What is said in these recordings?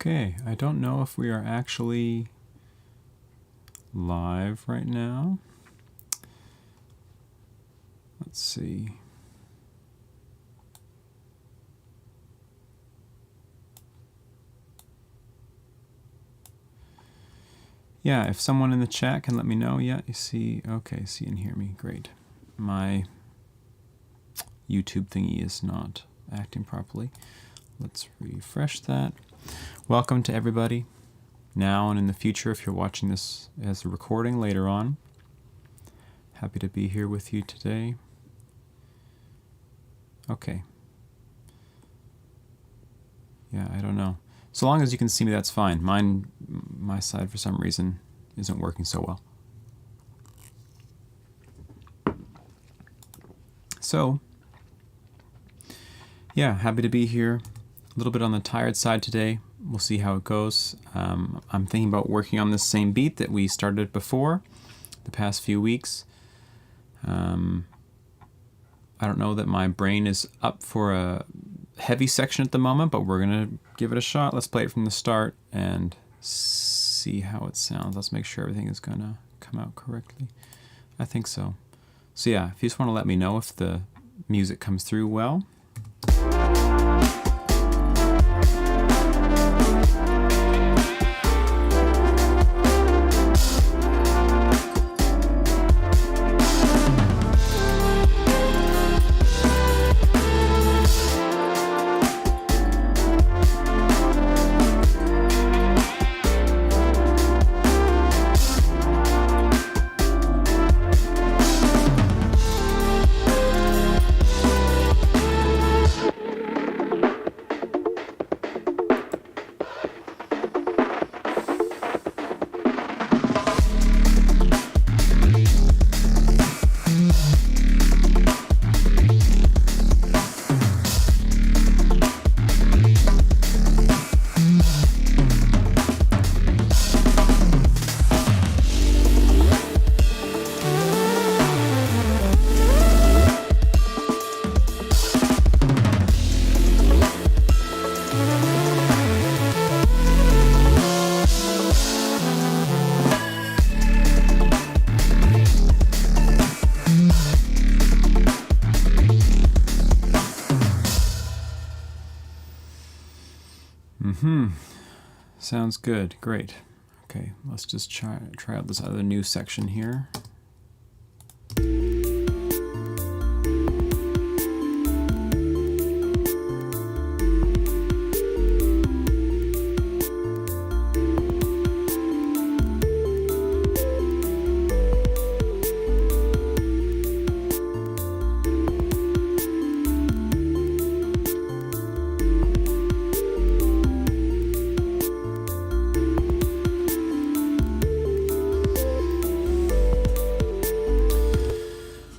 Okay, I don't know if we are actually live right now. Let's see. Yeah, if someone in the chat can let me know. Yeah, you see, okay, see and hear me, great. My YouTube thingy is not acting properly. Let's refresh that. Welcome to everybody, now and in the future if you're watching this as a recording later on. Happy to be here with you today. Okay. Yeah, I don't know. So long as you can see me, that's fine. My side for some reason isn't working so well. So, yeah, happy to be here. A little bit on the tired side today. We'll see how it goes. I'm thinking about working on this same beat that we started before the past few weeks. I don't know that my brain is up for a heavy section at the moment, but we're going to give it a shot. Let's play it from the start and see how it sounds. Let's make sure everything is going to come out correctly. I think so. So yeah, if you just want to let me know if the music comes through well. Sounds good. Great. Okay, let's just try out this other new section here.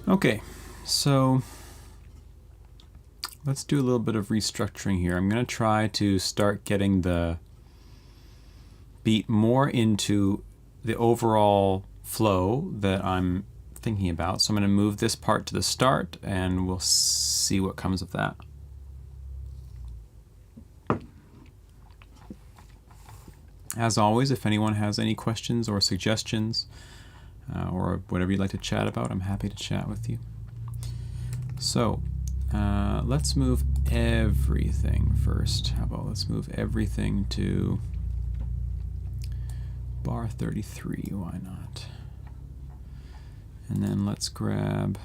Okay, so let's do a little bit of restructuring here. I'm going to try to start getting the beat more into the overall flow that I'm thinking about. So I'm going to move this part to the start and we'll see what comes of that. As always, if anyone has any questions or suggestions, or whatever you'd like to chat about, I'm happy to chat with you. So let's move everything first. How about let's move everything to bar 33, why not? And then let's grab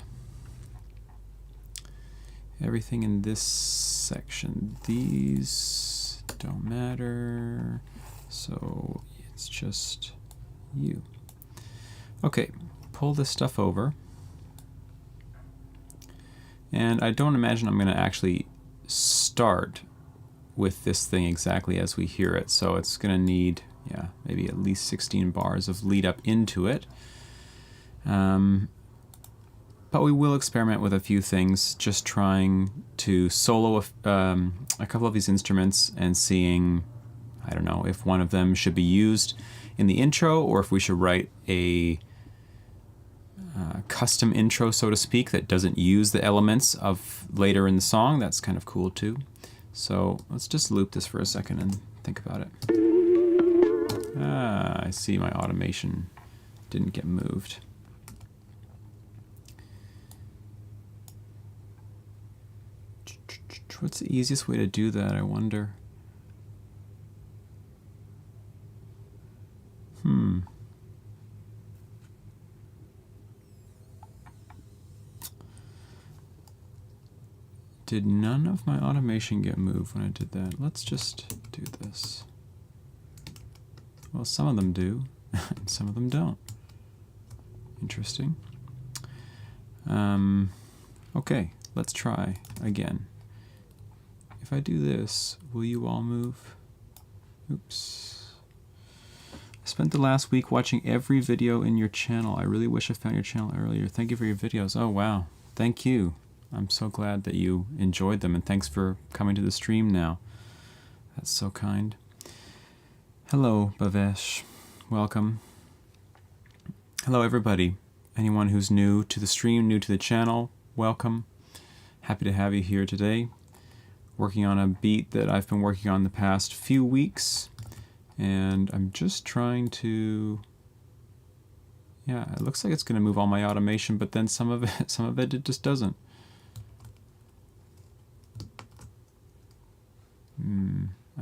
everything in this section. These don't matter, so it's just you. Okay, pull this stuff over. And I don't imagine I'm going to actually start with this thing exactly as we hear it. So it's going to need, yeah, maybe at least 16 bars of lead up into it. But we will experiment with a few things, just trying to solo a couple of these instruments and seeing, I don't know, if one of them should be used in the intro or if we should write a custom intro, so to speak, that doesn't use the elements of later in the song. That's kind of cool too. So let's just loop this for a second and think about it. Ah, I see my automation didn't get moved. What's the easiest way to do that, I wonder? Did none of my automation get moved when I did that? Let's just do this. Well, some of them do, and some of them don't. Interesting. Okay, let's try again. If I do this, will you all move? Oops. I spent the last week watching every video in your channel. I really wish I found your channel earlier. Thank you for your videos. Oh, wow. Thank you. I'm so glad that you enjoyed them, and thanks for coming to the stream now. That's so kind. Hello, Bhavesh. Welcome. Hello, everybody. Anyone who's new to the stream, new to the channel, welcome. Happy to have you here today. Working on a beat that I've been working on the past few weeks, and I'm just trying to... Yeah, it looks like it's going to move all my automation, but then some of it just doesn't.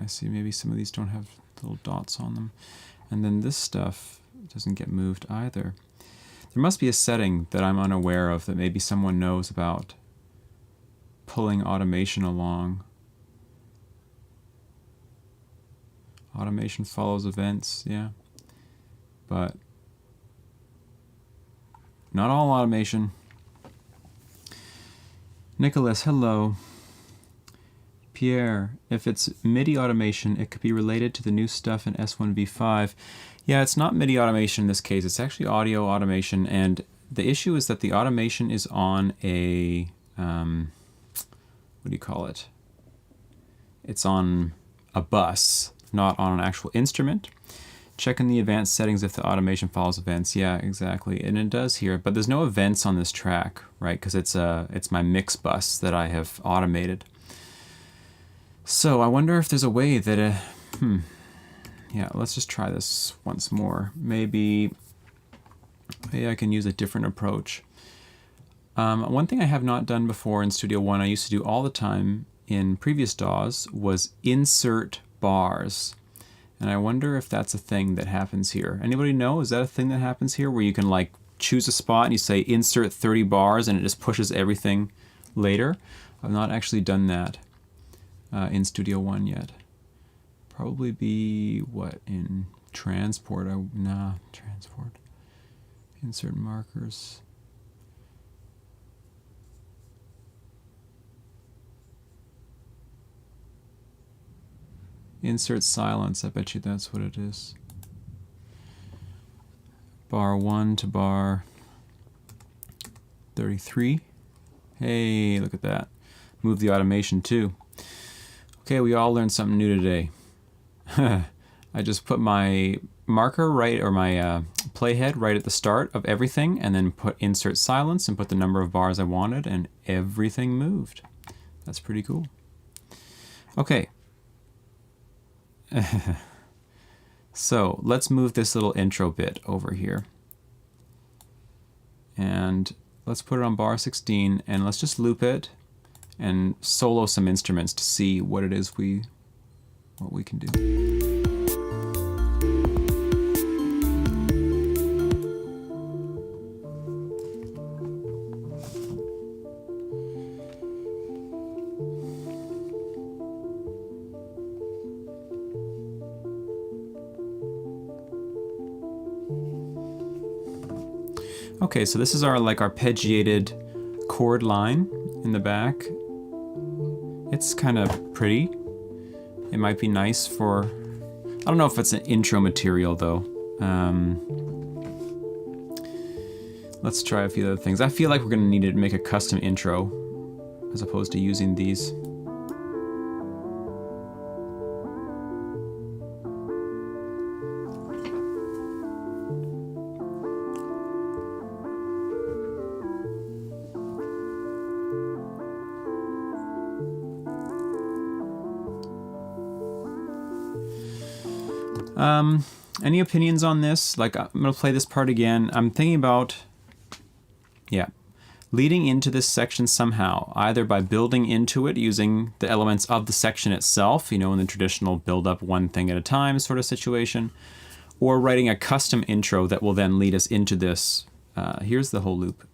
I see maybe some of these don't have little dots on them. And then this stuff doesn't get moved either. There must be a setting that I'm unaware of that maybe someone knows about pulling automation along. Automation follows events, yeah. But not all automation. Nicholas, hello. Pierre, if it's MIDI automation, it could be related to the new stuff in S1V5. Yeah, it's not MIDI automation in this case. It's actually audio automation, and the issue is that the automation is on a, what do you call it? It's on a bus, not on an actual instrument. Check in the advanced settings if the automation follows events. Yeah, exactly, and it does here, but there's no events on this track, right? Because it's my mix bus that I have automated. So I wonder if there's a way that, yeah, let's just try this once more. Maybe I can use a different approach. One thing I have not done before in Studio One, I used to do all the time in previous DAWs, was insert bars. And I wonder if that's a thing that happens here. Anybody know? Is that a thing that happens here where you can like choose a spot and you say insert 30 bars and it just pushes everything later? I've not actually done that in Studio One yet. Probably be what, in transport? Transport. Insert markers. Insert silence, I bet you that's what it is. Bar 1 to bar 33. Hey, look at that. Move the automation too. Okay, we all learned something new today. I just put my marker right, or my playhead right at the start of everything, and then put insert silence and put the number of bars I wanted, and everything moved. That's pretty cool. Okay. So let's move this little intro bit over here. And let's put it on bar 16, and let's just loop it and solo some instruments to see what it is what we can do. Okay, so this is our arpeggiated chord line in the back. It's kind of pretty. It might be nice for, I don't know if it's an intro material though. Let's try a few other things. I feel like we're gonna need to make a custom intro as opposed to using these. Any opinions on this? Like, I'm going to play this part again. I'm thinking about, leading into this section somehow, either by building into it using the elements of the section itself, in the traditional build up one thing at a time sort of situation, or writing a custom intro that will then lead us into this. Here's the whole loop.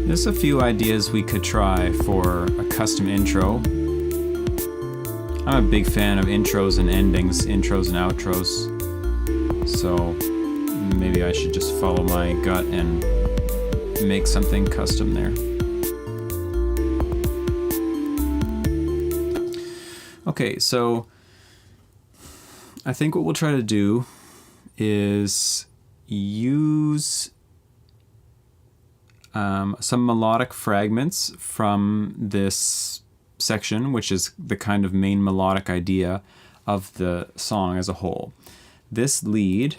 There's a few ideas we could try for a custom intro. I'm a big fan of intros and endings, intros and outros. So maybe I should just follow my gut and make something custom there. Okay, so I think what we'll try to do is use some melodic fragments from this section, which is the kind of main melodic idea of the song as a whole. This lead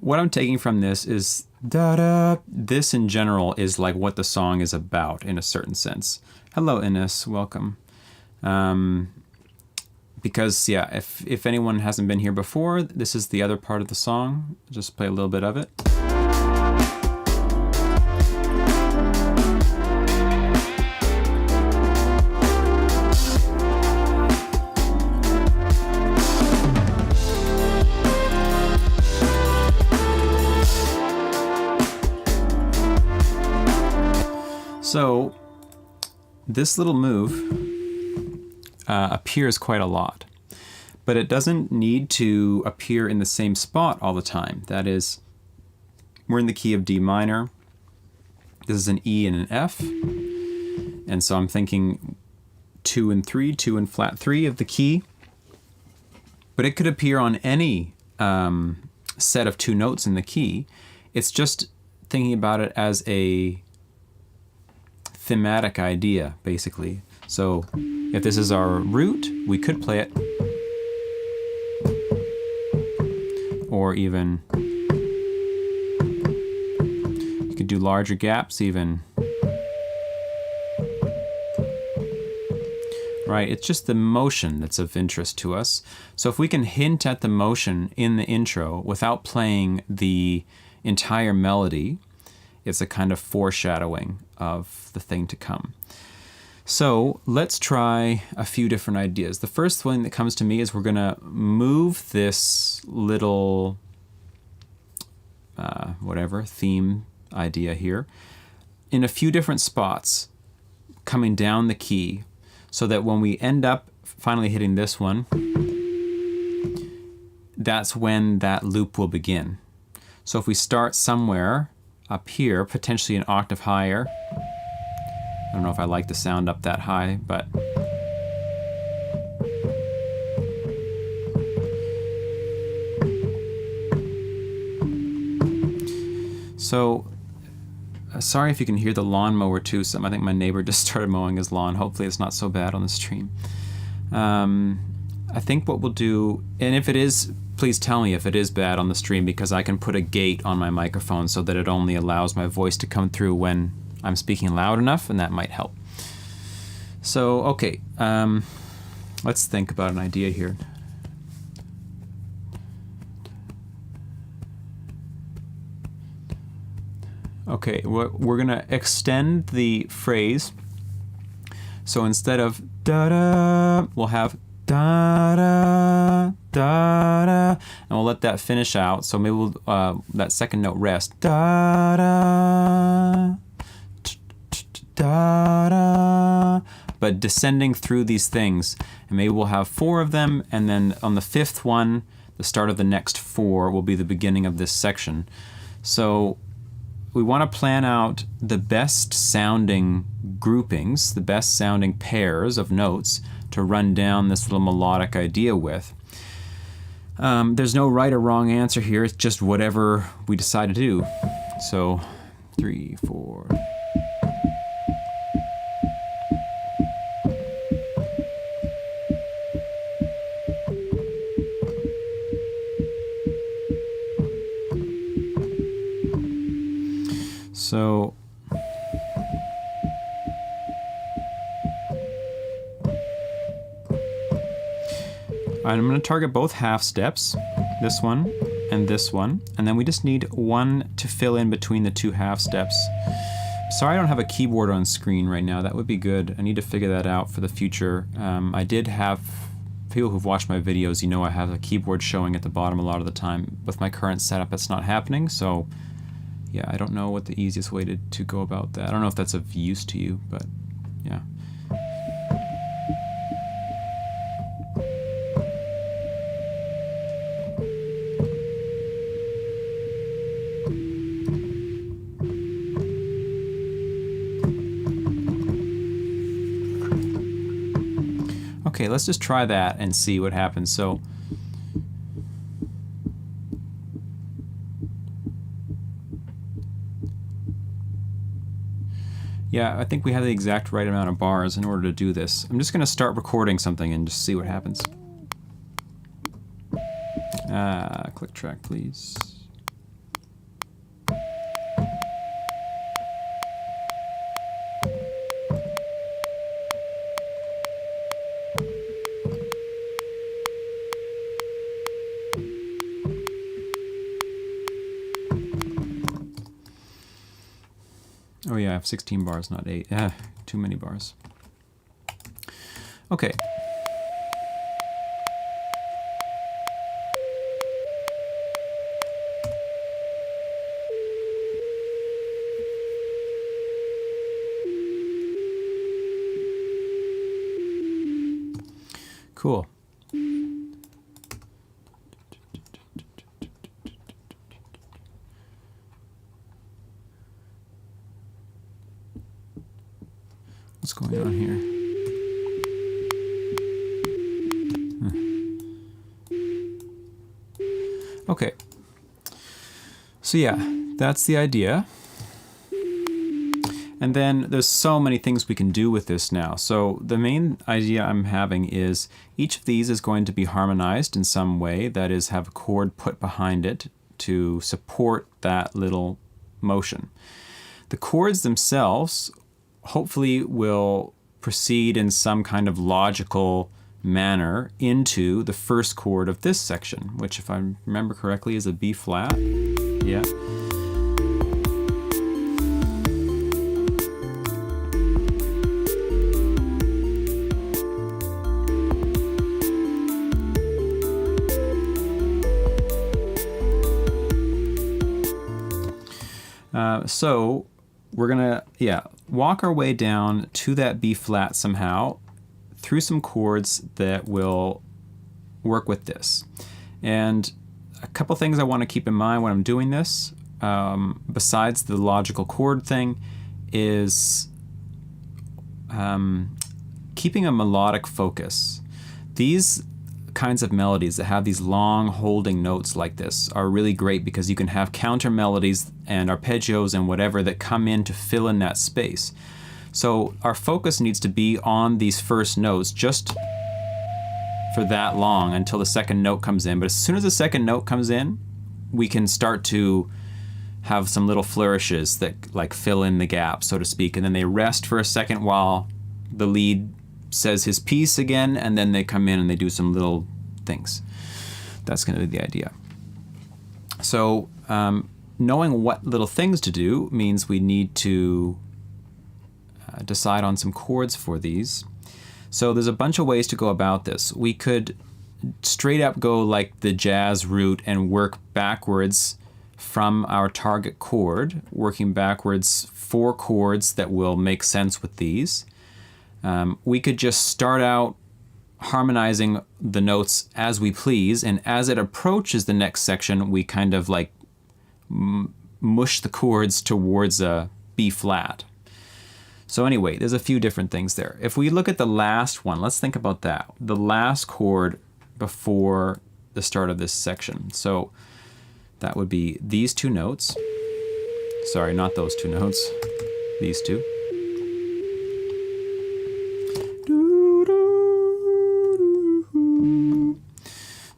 what I'm taking from this is da-da. This in general is like what the song is about in a certain sense. Hello, Ines, welcome. Because if anyone hasn't been here before, this is the other part of the song. Just play a little bit of it. So this little move appears quite a lot, but it doesn't need to appear in the same spot all the time. That is, we're in the key of D minor. This is an E and an F. And so I'm thinking 2 and 3, 2 and flat 3 of the key. But it could appear on any set of 2 notes in the key. It's just thinking about it as a thematic idea, basically. So if this is our root, we could play it. Or even, you could do larger gaps even. Right, it's just the motion that's of interest to us. So if we can hint at the motion in the intro without playing the entire melody, it's a kind of foreshadowing of the thing to come. So let's try a few different ideas. The first one that comes to me is we're going to move this little theme idea here in a few different spots coming down the key, so that when we end up finally hitting this one, that's when that loop will begin. So if we start somewhere up here, potentially an octave higher, I don't know if I like the sound up that high, but so sorry if you can hear the lawnmower too. I think my neighbor just started mowing his lawn. Hopefully it's not so bad on the stream. I think what we'll do, and if it is, please tell me if it is bad on the stream, because I can put a gate on my microphone so that it only allows my voice to come through when I'm speaking loud enough, and that might help. So, okay, let's think about an idea here. Okay, we're gonna extend the phrase. So instead of da-da, we'll have da-da, da-da, and we'll let that finish out. So maybe we'll, that second note rest. Da-da, da-da, but descending through these things. And maybe we'll have 4 of them, and then on the 5th one, the start of the next 4 will be the beginning of this section. So we want to plan out the best sounding groupings, the best sounding pairs of notes to to run down this little melodic idea with. There's no right or wrong answer here. It's just whatever we decide to do. So 3, 4. So I'm going to target both half steps, this one and this one, and then we just need one to fill in between the two half steps. Sorry I don't have a keyboard on screen right now. That would be good. I need to figure that out for the future. I did have, people who've watched my videos, you know I have a keyboard showing at the bottom a lot of the time. With my current setup, that's not happening, so yeah, I don't know what the easiest way to go about that. I don't know if that's of use to you, but yeah. Okay, let's just try that and see what happens. So yeah, I think we have the exact right amount of bars in order to do this. I'm just going to start recording something and just see what happens. Click track, please. Oh yeah, I have 16 bars, not 8. Too many bars. Okay. Cool. What's going on here? Okay. So yeah, that's the idea. And then there's so many things we can do with this now. So the main idea I'm having is each of these is going to be harmonized in some way, that is, have a chord put behind it to support that little motion. The chords themselves hopefully will proceed in some kind of logical manner into the first chord of this section, which, if I remember correctly, is a B flat. Yeah. So we're gonna, walk our way down to that B flat somehow through some chords that will work with this. And a couple things I want to keep in mind when I'm doing this, besides the logical chord thing, is keeping a melodic focus. These kinds of melodies that have these long holding notes like this are really great because you can have counter melodies and arpeggios and whatever that come in to fill in that space. So our focus needs to be on these first notes just for that long until the second note comes in. But as soon as the second note comes in, we can start to have some little flourishes that like fill in the gap, so to speak, and then they rest for a second while the lead says his piece again, and then they come in and they do some little things. That's going to be the idea. So knowing what little things to do means we need to decide on some chords for these. So there's a bunch of ways to go about this. We could straight up go like the jazz route and work backwards from our target chord, working backwards 4 chords that will make sense with these. We could just start out harmonizing the notes as we please, and as it approaches the next section, we kind of like mush the chords towards a B flat. So anyway, there's a few different things there. If we look at the last one, let's think about that. The last chord before the start of this section. So that would be these two notes. Sorry, not those two notes. These two.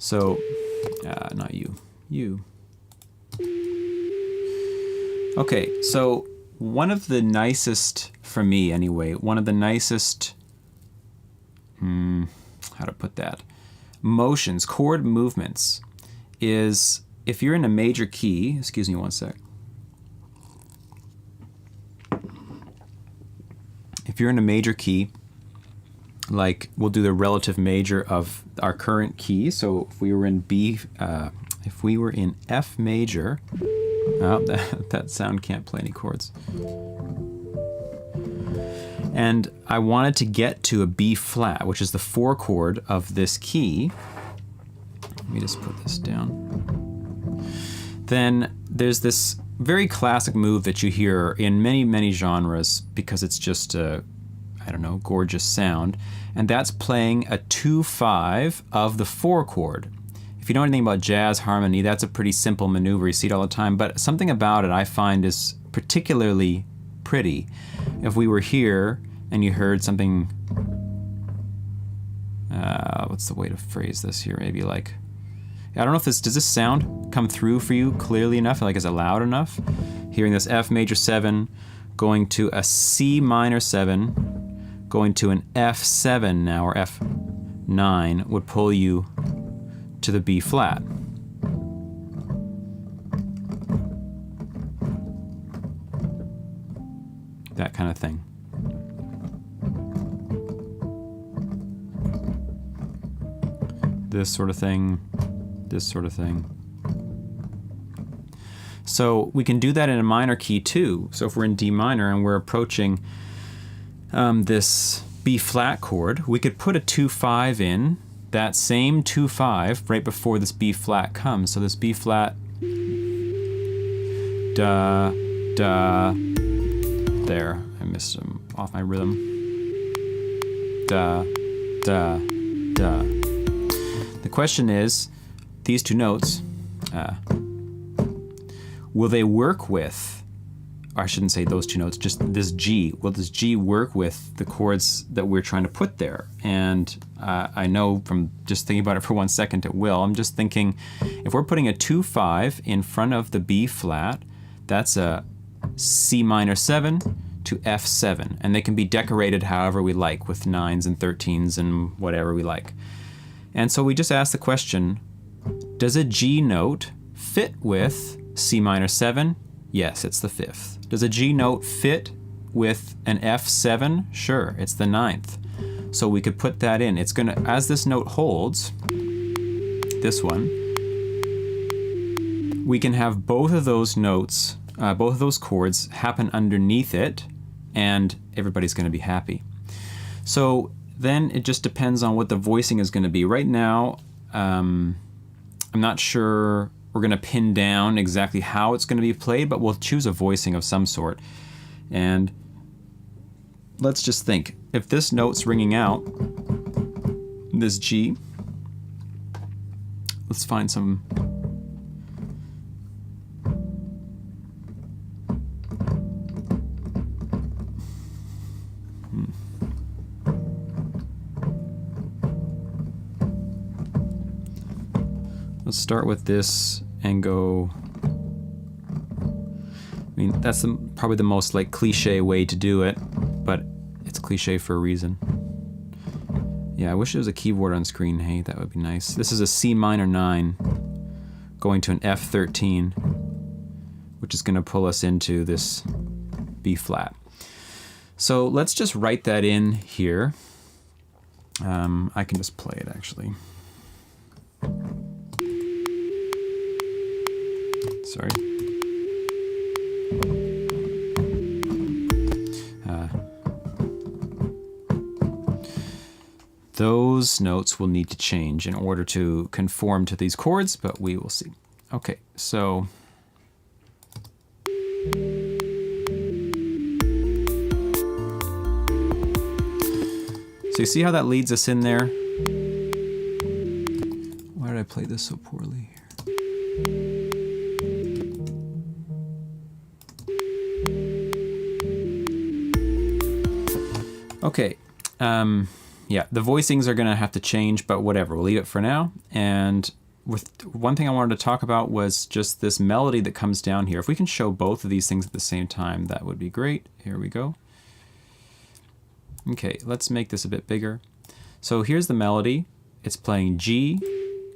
So, not you. You. Okay, so one of the nicest, for me anyway, one of the nicest, how to put that, motions, chord movements, is if you're in a major key, excuse me one sec. If you're in a major key, like we'll do the relative major of our current key. So if we were in if we were in F major, oh, that sound can't play any chords. And I wanted to get to a B flat, which is the 4 chord of this key. Let me just put this down. Then there's this very classic move that you hear in many, many genres because it's just a, I don't know, gorgeous sound. And that's playing a 2-5 of the 4 chord. If you know anything about jazz harmony, that's a pretty simple maneuver. You see it all the time. But something about it I find is particularly pretty. If we were here and you heard something, what's the way to phrase this here? Maybe like, I don't know if does this sound come through for you clearly enough? Like, is it loud enough? Hearing this F major 7, going to a C minor 7, going to an F7 now, or F9, would pull you to the B flat. That kind of thing. This sort of thing, this sort of thing. So we can do that in a minor key too. So if we're in D minor and we're approaching this B flat chord, we could put a 2-5 in, that same 2-5 right before this B flat comes. So this B flat, da, da, there, I missed him off my rhythm. Da, da, da. The question is, these two notes, will they work with, or I shouldn't say those two notes, just this G. Will this G work with the chords that we're trying to put there? And I know from just thinking about it for 1 second it will. I'm just thinking, if we're putting a 2-5 in front of the B flat, that's a C minor 7 to F7. And they can be decorated however we like, with 9s and 13s and whatever we like. And so we just ask the question, does a G note fit with C minor 7? Yes, it's the 5th. Does a G note fit with an F7? Sure, it's the 9th. So we could put that in. It's gonna, as this note holds, this one, we can have both of those notes, both of those chords happen underneath it, and everybody's gonna be happy. So then it just depends on what the voicing is gonna be. Right now, I'm not sure we're gonna pin down exactly how it's gonna be played, but we'll choose a voicing of some sort. And let's just think, if this note's ringing out, this G, let's find some, let's start with this and go, I mean, that's probably the most like cliche way to do it, but it's cliche for a reason. Yeah, I wish there was a keyboard on screen. Hey, that would be nice. This is a C minor 9 going to an F13, which is gonna pull us into this B flat. So let's just write that in here. I can just play it actually. Sorry. Those notes will need to change in order to conform to these chords, but we will see. Okay, so So you see how that leads us in there? Why did I play this so poorly here? Okay, yeah, the voicings are gonna have to change, but whatever, we'll leave it for now. And with one thing I wanted to talk about was just this melody that comes down here. If we can show both of these things at the same time, that would be great. Here we go. Okay, let's make this a bit bigger. So here's the melody. It's playing G,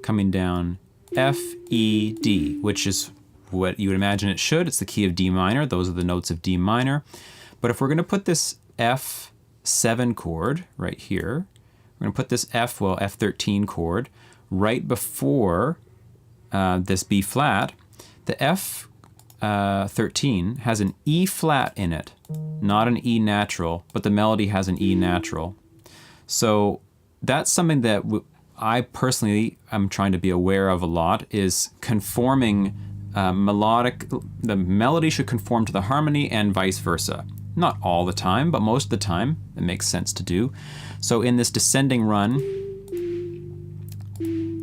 coming down F, E, D, which is what you would imagine it should. It's the key of D minor. Those are the notes of D minor. But if we're gonna put this F7 chord right here, we're gonna put this F13 chord right before this B flat. The F13 has an E flat in it, not an E natural, but the melody has an E natural. So that's something that I personally am trying to be aware of a lot, is conforming melodic, the melody should conform to the harmony and vice versa. Not all the time, but most of the time it makes sense to do. So in this descending run,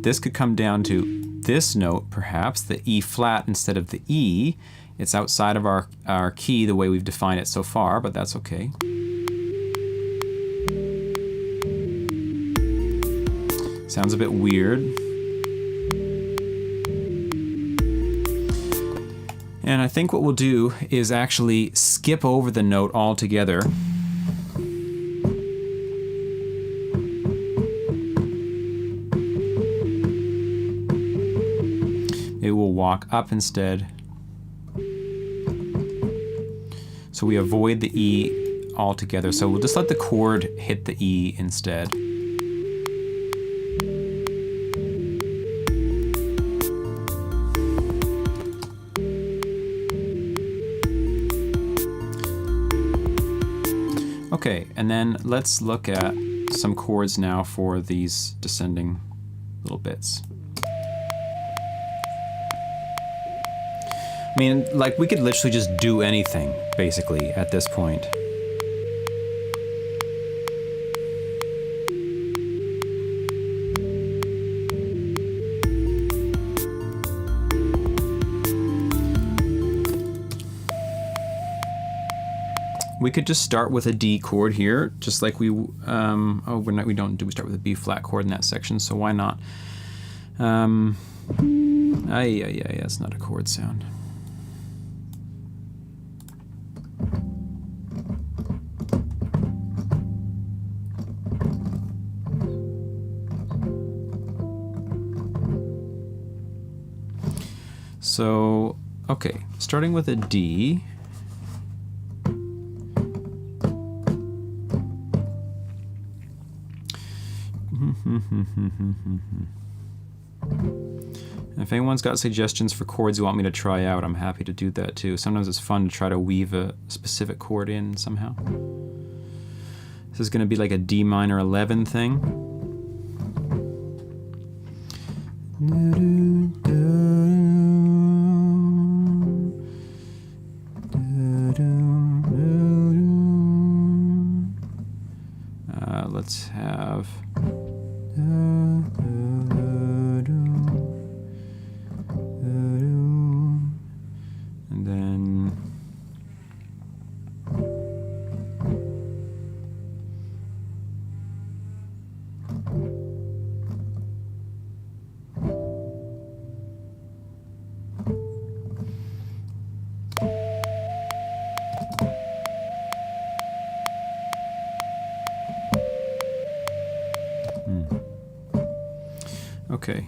this could come down to this note, perhaps, the E flat instead of the E. It's outside of our key the way we've defined it so far, but that's okay. Sounds a bit weird. And I think what we'll do is actually skip over the note altogether. Maybe we'll walk up instead. So we avoid the E altogether. So we'll just let the chord hit the E instead. Okay, and then let's look at some chords now for these descending little bits. I mean, like, we could literally just do anything, basically, at this point. We could just start with a D chord here, just like we, we start with a B flat chord in that section, so why not? That's not a chord sound. So, okay, starting with a D. If anyone's got suggestions for chords you want me to try out, I'm happy to do that too. Sometimes it's fun to try to weave a specific chord in somehow. This is going to be like a D minor 11 thing. Let's have and then okay.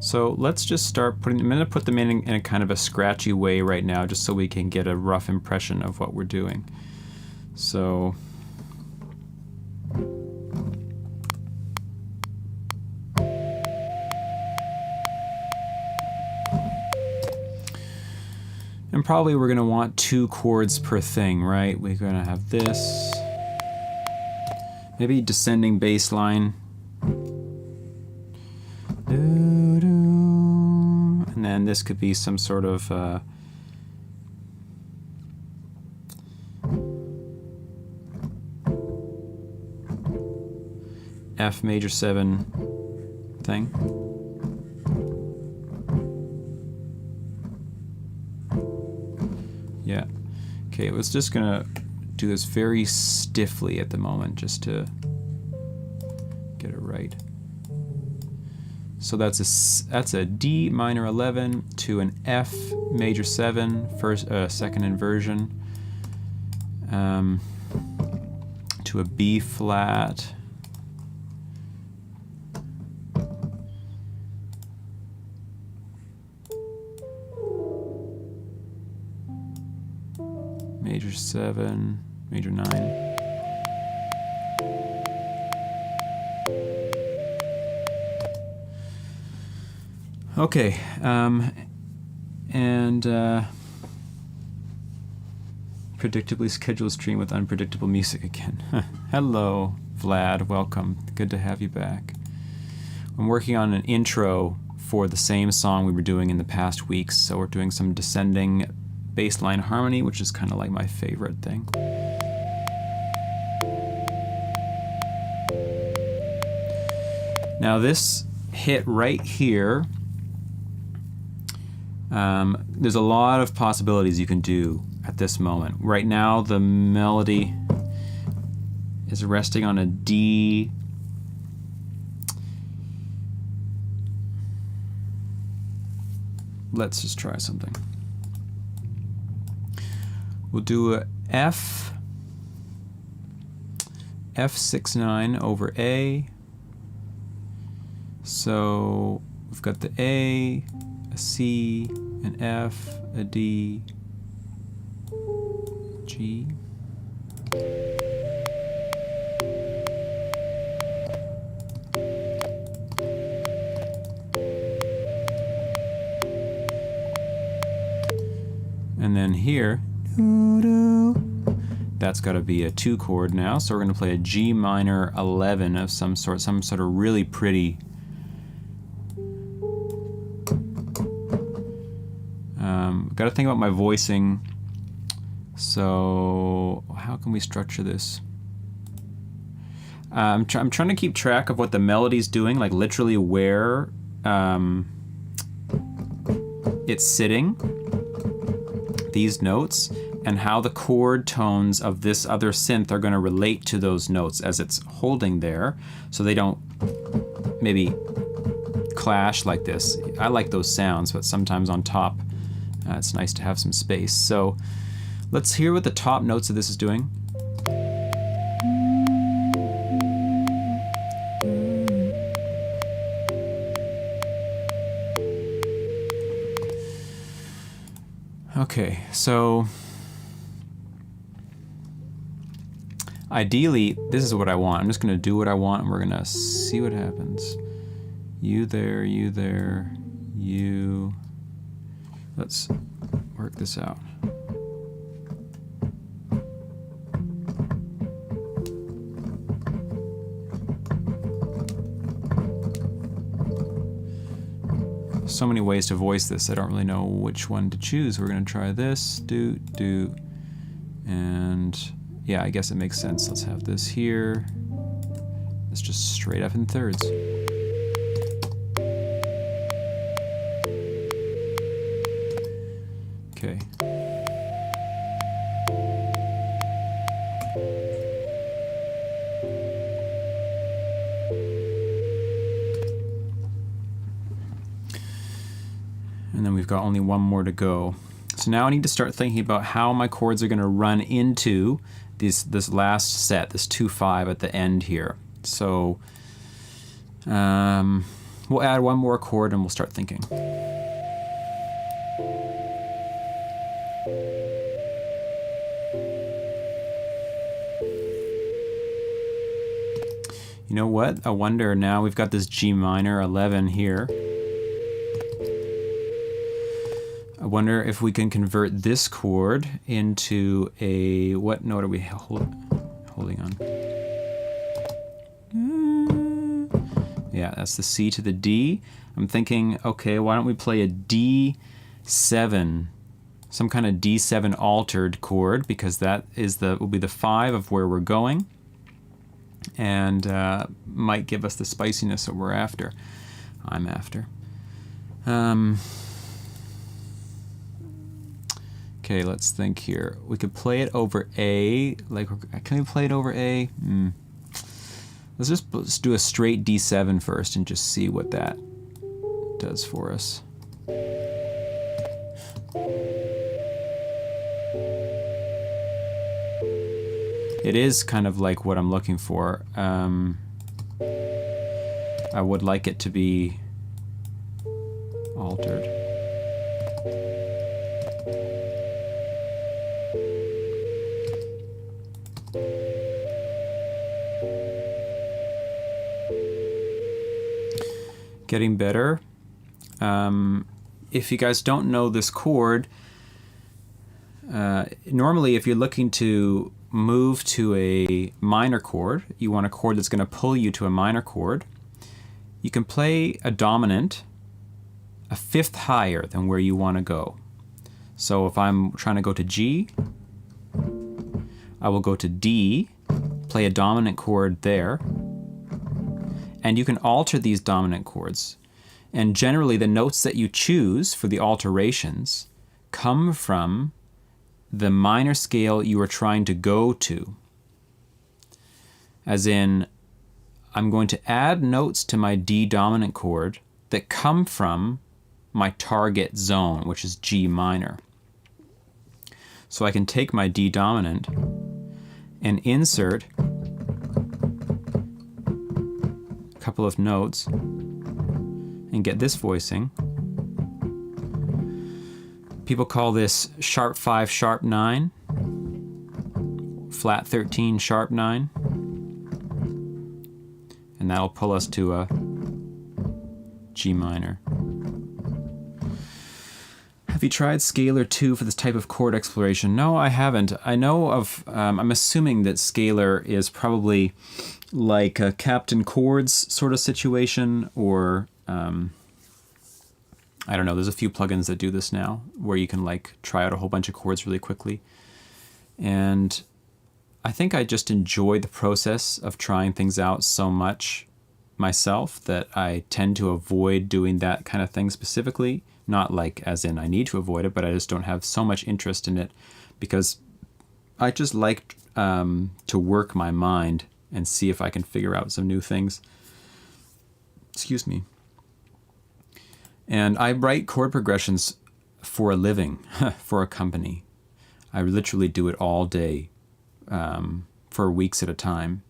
So let's just start putting, I'm going to put them in a kind of a scratchy way right now, just so we can get a rough impression of what we're doing. So and probably we're going to want 2 chords per thing, right? We're going to have this, maybe descending bass line. And then this could be some sort of F major 7 thing. Yeah. Okay, I was just gonna do this very stiffly at the moment just to get it right. So that's a D minor 11 to an F major 7, second inversion, to a B flat, major 7, major 9. Okay, predictably scheduled stream with unpredictable music again. Hello, Vlad, welcome. Good to have you back. I'm working on an intro for the same song we were doing in the past weeks, so we're doing some descending bass line harmony, which is kind of like my favorite thing. Now this hit right here, there's a lot of possibilities you can do at this moment. Right now the melody is resting on a D. Let's just try something. We'll do a F6/9 over A. So we've got the A, a C, an F, a D, G. And then here, that's got to be a 2 chord now, so we're going to play a G minor 11 of some sort of really pretty. Got to think about my voicing. So how can we structure this? I'm trying to keep track of what the melody's doing, like literally where it's sitting, these notes, and how the chord tones of this other synth are going to relate to those notes as it's holding there, so they don't maybe clash like this. I like those sounds, but sometimes on top it's nice to have some space. So let's hear what the top notes of this is doing. Okay, so ideally, this is what I want. I'm just going to do what I want, and we're going to see what happens. You there, you there, you. Let's work this out. So many ways to voice this, I don't really know which one to choose. We're going to try this, do, and yeah, I guess it makes sense. Let's have this here. It's just straight up in thirds. Okay. And then we've got only one more to go. So now I need to start thinking about how my chords are going to run into this last set, this 2/5 at the end here. So we'll add one more chord and we'll start thinking. You know what? I wonder, now we've got this G minor 11 here. I wonder if we can convert this chord into a, what note are we holding on? Yeah, that's the C to the D. I'm thinking, okay, why don't we play a D7, some kind of D7 altered chord, because that is will be the 5 of where we're going. and might give us the spiciness that we're after. I'm after. Okay, let's think here. We could play it over A. Like, can we play it over A? Let's do a straight D7 first and just see what that does for us. It is kind of like what I'm looking for. I would like it to be altered. Getting better. If you guys don't know this chord, normally if you're looking to move to a minor chord, you want a chord that's going to pull you to a minor chord, you can play a dominant a fifth higher than where you want to go. So if I'm trying to go to G, I will go to D, play a dominant chord there, and you can alter these dominant chords. And generally the notes that you choose for the alterations come from the minor scale you are trying to go to. As in, I'm going to add notes to my D dominant chord that come from my target zone, which is G minor. So I can take my D dominant and insert a couple of notes and get this voicing. People call this sharp 5, sharp 9, flat 13, sharp 9, and that'll pull us to a G minor. Have you tried Scalar 2 for this type of chord exploration? No, I haven't. I know of, I'm assuming that Scalar is probably like a Captain Chords sort of situation, or I don't know, there's a few plugins that do this now where you can like try out a whole bunch of chords really quickly. And I think I just enjoy the process of trying things out so much myself that I tend to avoid doing that kind of thing specifically. Not like as in I need to avoid it, but I just don't have so much interest in it because I just like to work my mind and see if I can figure out some new things. Excuse me. And I write chord progressions for a living, for a company. I literally do it all day, for weeks at a time.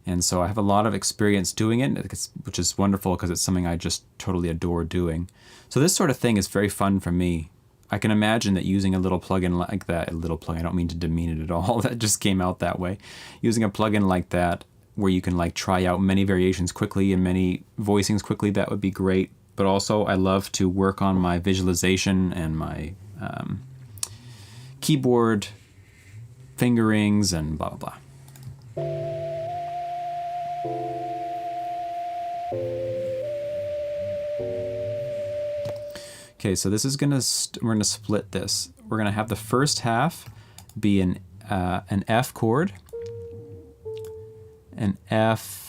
And so I have a lot of experience doing it, which is wonderful because it's something I just totally adore doing. So this sort of thing is very fun for me. I can imagine that using a little plugin like that, I don't mean to demean it at all, that just came out that way. Using a plugin like that, where you can like try out many variations quickly and many voicings quickly, that would be great. But also I love to work on my visualization and my keyboard fingerings and blah, blah, blah. Okay, so this is we're gonna split this. We're gonna have the first half be an F chord, an F.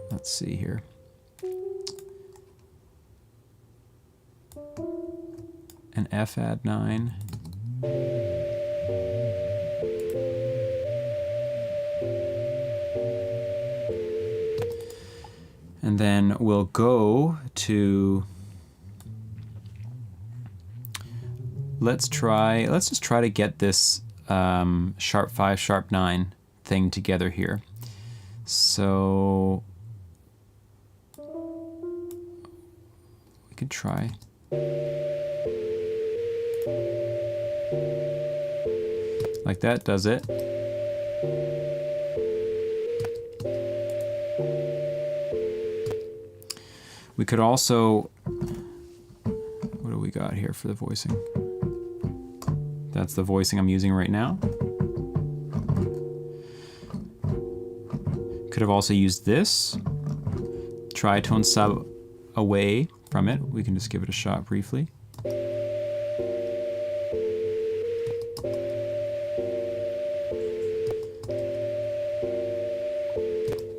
Let's see here. An F add 9. And then we'll go to, let's just try to get this sharp 5, sharp 9 thing together here. So we could try. Like that does it. We could also, what do we got here for the voicing? That's the voicing I'm using right now. Could have also used this. Tritone sub away from it. We can just give it a shot briefly.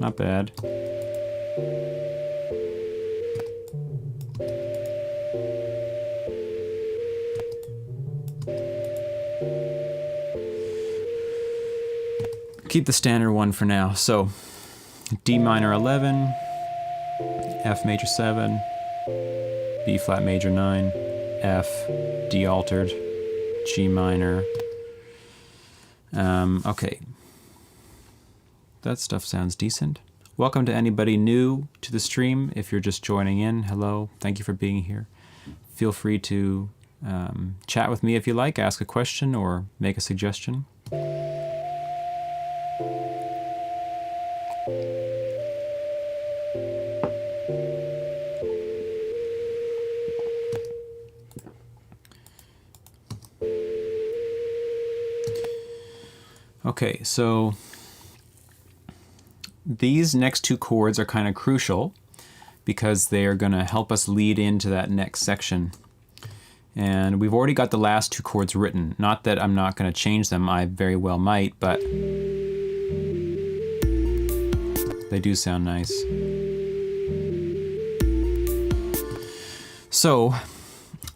Not bad. Keep the standard one for now. So D minor 11, F major 7, B flat major 9, F, D altered, G minor. Okay. That stuff sounds decent. Welcome to anybody new to the stream. If you're just joining in, hello. Thank you for being here. Feel free to chat with me if you like, ask a question or make a suggestion. Okay, so these next two chords are kind of crucial because they are going to help us lead into that next section. And we've already got the last two chords written. Not that I'm not going to change them, I very well might, but they do sound nice. So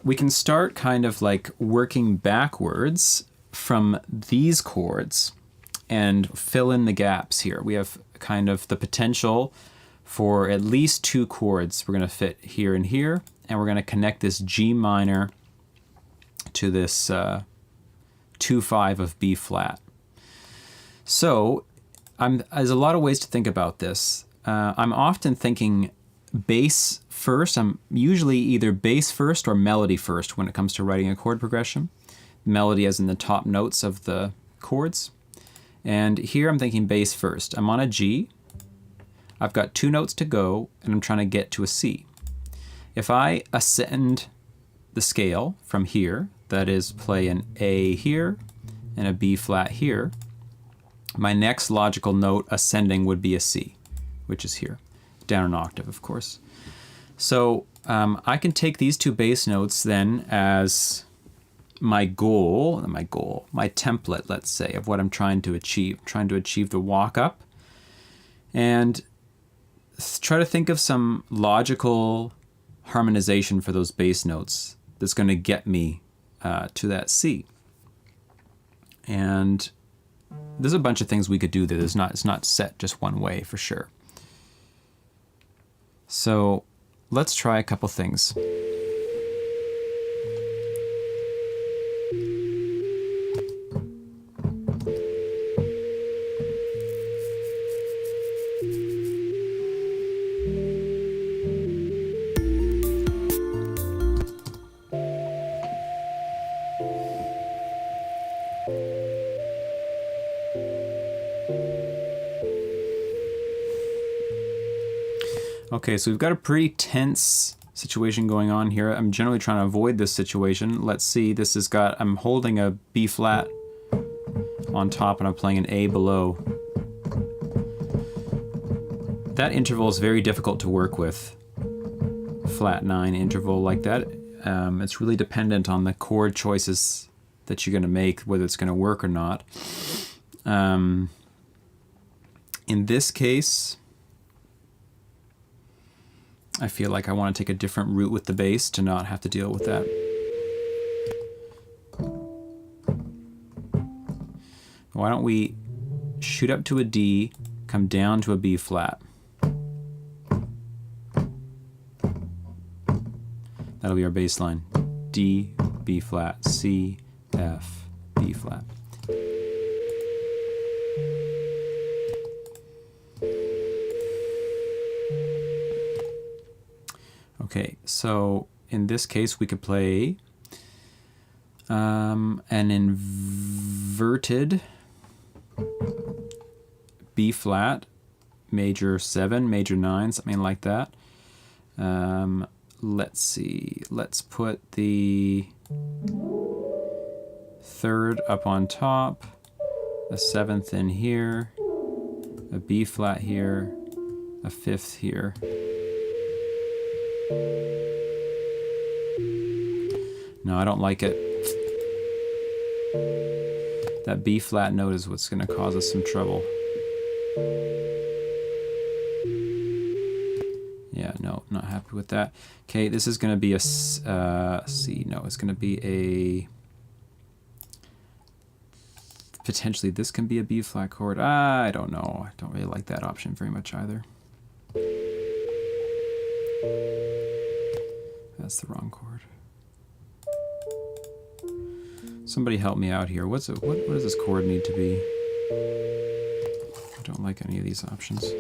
we can start kind of like working backwards from these chords and fill in the gaps here. We have kind of the potential for at least two chords. We're going to fit here and here, and we're going to connect this G minor to this 2-5 of B flat. So there's a lot of ways to think about this. I'm often thinking bass first. I'm usually either bass first or melody first when it comes to writing a chord progression. Melody as in the top notes of the chords. And here I'm thinking bass first. I'm on a G. I've got two notes to go, and I'm trying to get to a C. If I ascend the scale from here, that is play an A here and a B flat here, my next logical note ascending would be a C, which is here. Down an octave, of course. So I can take these two bass notes then as my template, let's say, of what I'm trying to achieve. I'm trying to achieve the walk up, and try to think of some logical harmonization for those bass notes that's going to get me to that C. And there's a bunch of things we could do there. It's not set just one way for sure. So let's try a couple things. Okay, so we've got a pretty tense situation going on here. I'm generally trying to avoid this situation. Let's see, I'm holding a B flat on top and I'm playing an A below. That interval is very difficult to work with. Flat 9 interval like that. It's really dependent on the chord choices that you're going to make, whether it's going to work or not. In this case, I feel like I want to take a different route with the bass to not have to deal with that. Why don't we shoot up to a D, come down to a B flat. That'll be our bass line. D, B flat, C, F, B flat. Okay, so in this case we could play an inverted B flat, major 7, major 9, something like that. Let's see, let's put the 3rd up on top, a 7th in here, a B flat here, a 5th here. No, I don't like it. That B flat note is what's going to cause us some trouble. Yeah, no, not happy with that. Okay, this is going to be a C. No, it's going to be a... Potentially this can be a B flat chord. I don't know. I don't really like that option very much either. That's the wrong chord. Somebody help me out here. What does this chord need to be? I don't like any of these options.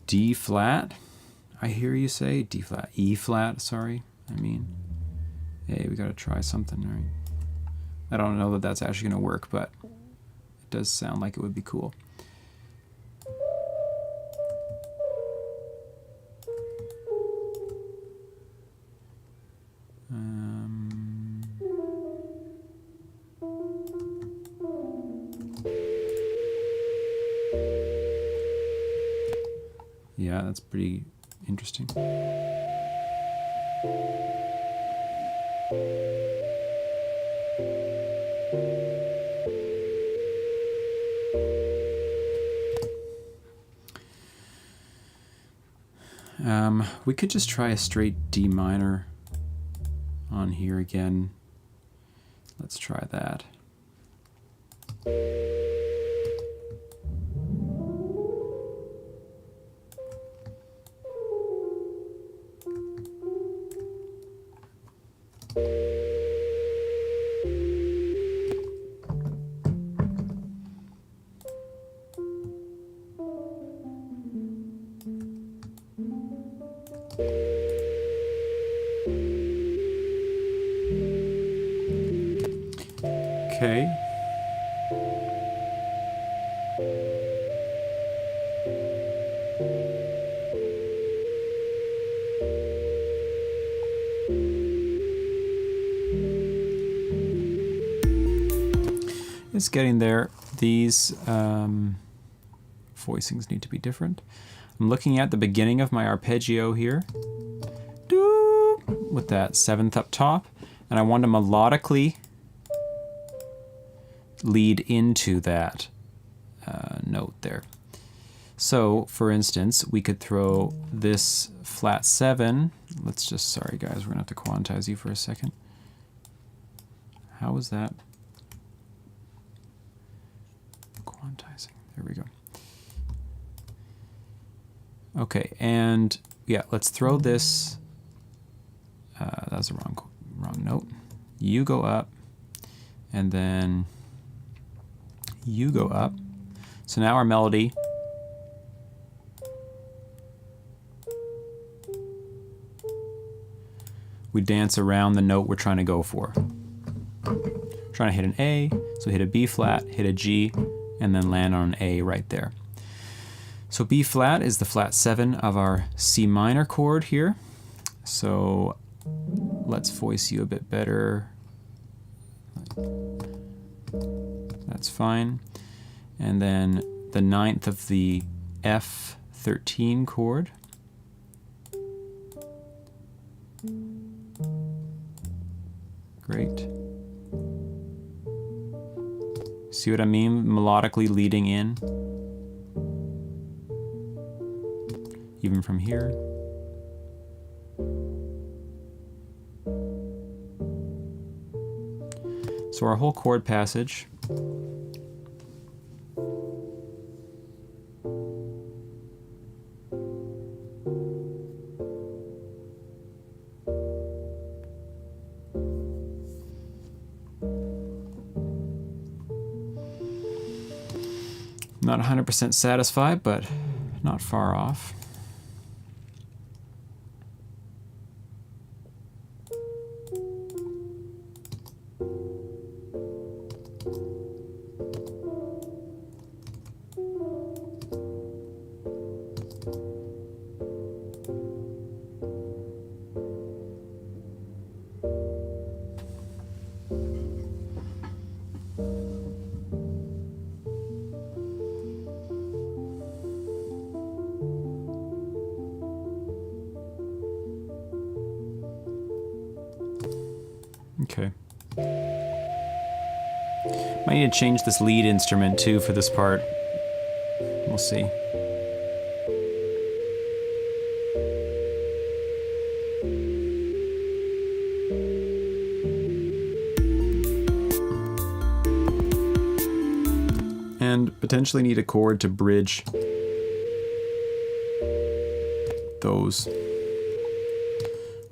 D flat, I hear you say. D flat, E flat, sorry. I mean, hey, we gotta try something, right? I don't know that that's actually gonna work, but it does sound like it would be cool. Yeah, that's pretty interesting. We could just try a straight D minor on here again. Let's try that. Okay. It's getting there. These voicings need to be different. I'm looking at the beginning of my arpeggio here, with that seventh up top, and I want to melodically lead into that note there. So, for instance, we could throw this flat 7. Let's just, sorry guys, we're going to have to quantize you for a second. How was that? Quantizing. There we go. Okay, and yeah, let's throw this. That was the wrong note. You go up, and then you go up. So now our melody we dance around the note we're trying to go for. Trying to hit an A, so hit a B flat, hit a G, and then land on an A right there. So B flat is the flat 7 of our C minor chord here. So let's voice you a bit better. That's fine. And then the 9th of the F13 chord. Great. See what I mean? Melodically leading in. Even from here. So our whole chord passage . Not 100% satisfied, but not far off. Okay. Might need to change this lead instrument too for this part. We'll see. And potentially need a chord to bridge those,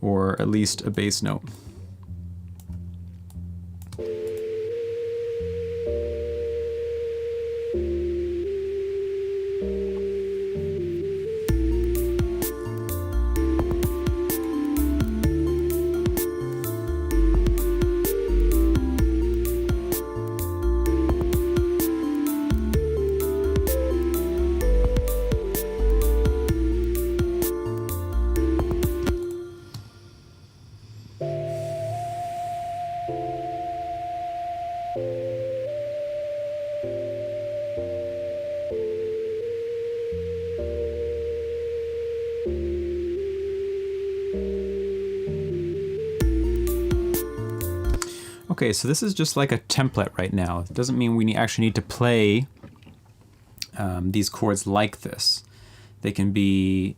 or at least a bass note. Okay, so this is just like a template right now. It doesn't mean we actually need to play these chords like this. They can be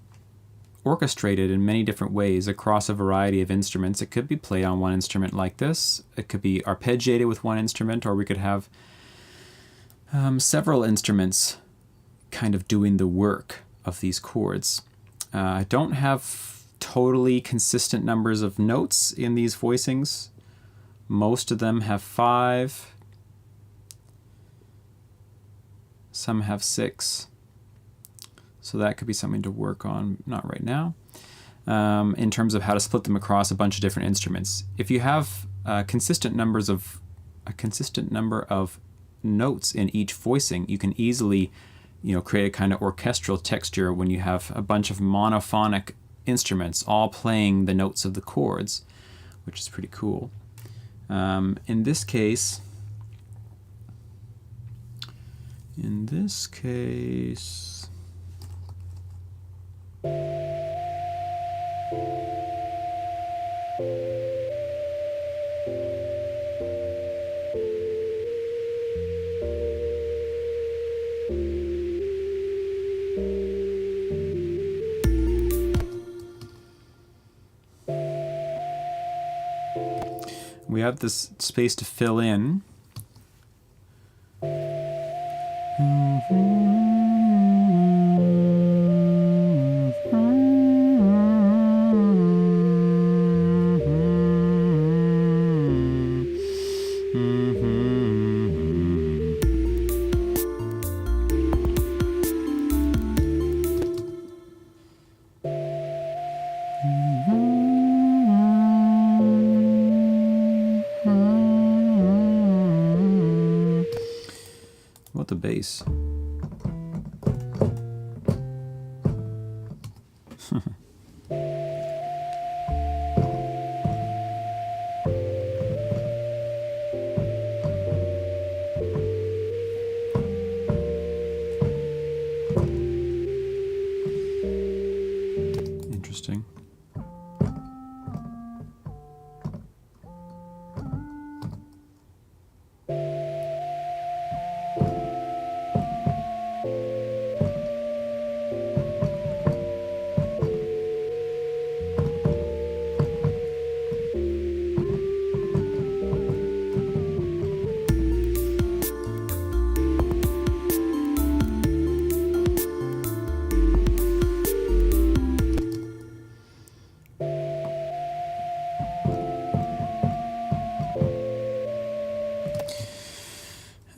orchestrated in many different ways across a variety of instruments. It could be played on one instrument like this. It could be arpeggiated with one instrument, or we could have several instruments kind of doing the work of these chords. I don't have totally consistent numbers of notes in these voicings. Most of them have 5. Some have 6. So that could be something to work on, not right now, in terms of how to split them across a bunch of different instruments. If you have a consistent number of notes in each voicing, you can easily, create a kind of orchestral texture when you have a bunch of monophonic instruments all playing the notes of the chords, which is pretty cool. In this case, we have this space to fill in. What the bass? Interesting.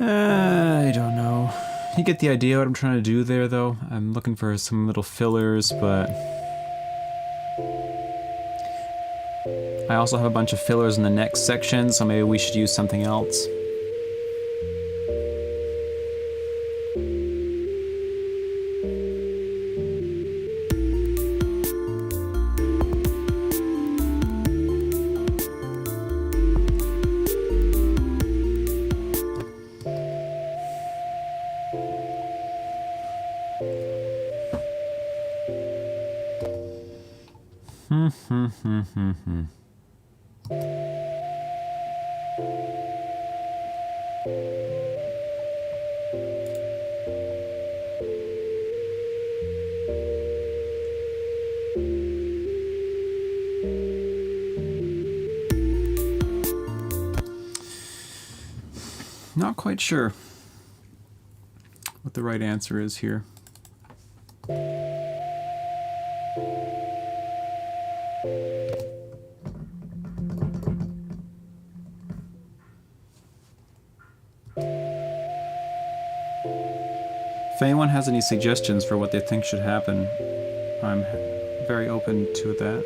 I don't know. You get the idea what I'm trying to do there, though. I'm looking for some little fillers, but I also have a bunch of fillers in the next section, so maybe we should use something else. Not quite sure what the right answer is here. If anyone has any suggestions for what they think should happen, I'm very open to that.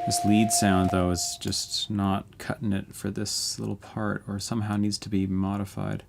This lead sound, though, is just not cutting it for this little part, or somehow needs to be modified.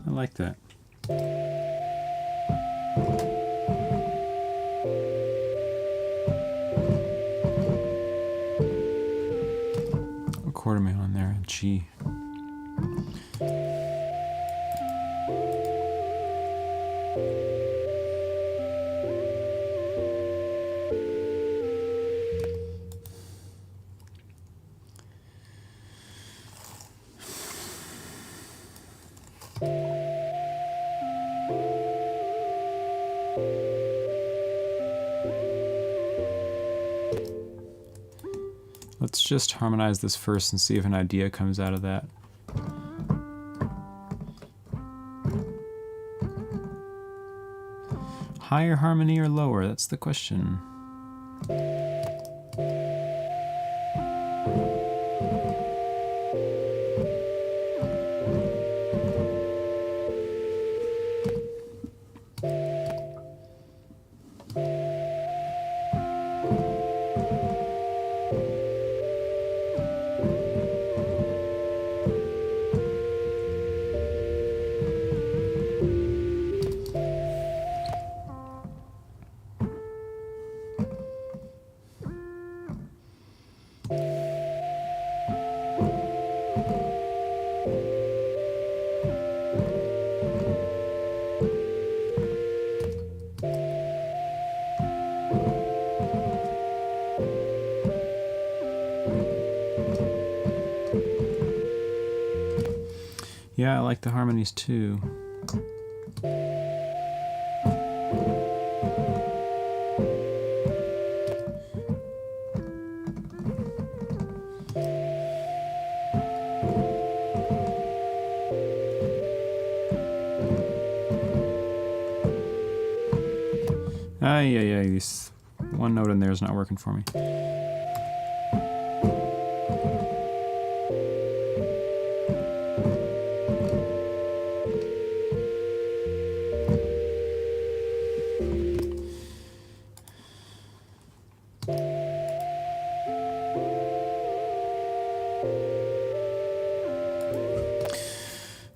I like that. What chord am I on there? G. Let's just harmonize this first and see if an idea comes out of that. Higher harmony or lower? That's the question. Yeah, I like the harmonies too. Yeah, this one note in there is not working for me.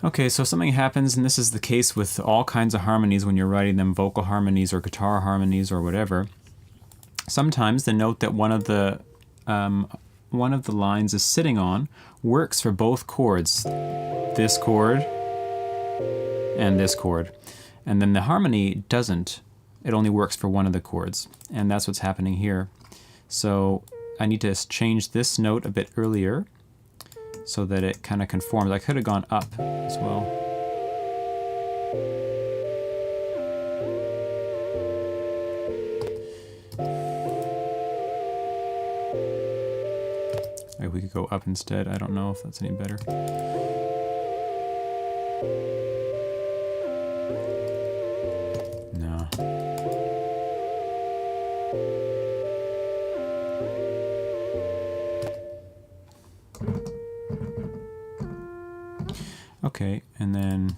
Okay, so something happens, and this is the case with all kinds of harmonies when you're writing them, vocal harmonies or guitar harmonies or whatever. Sometimes the note that one of the lines is sitting on works for both chords, this chord and this chord. And then the harmony doesn't. It only works for one of the chords. And that's what's happening here. So I need to change this note a bit earlier so that it kind of conforms. I could have gone up as well. Like we could go up instead. I don't know if that's any better. No. Okay, and then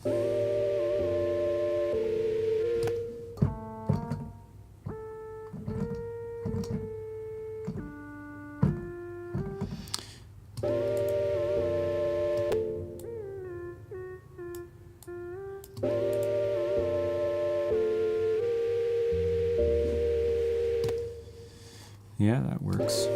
yeah, that works.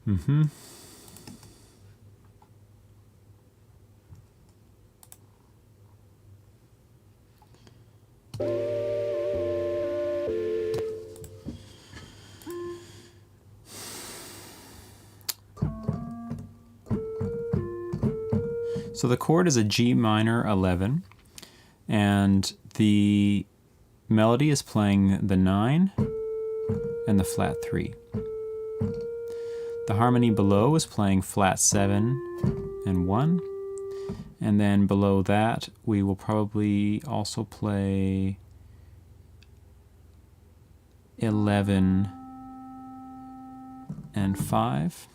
Mm-hmm. So the chord is a G minor 11, and the melody is playing the 9 and the flat 3. The harmony below is playing flat 7 and 1, and then below that we will probably also play 11 and 5.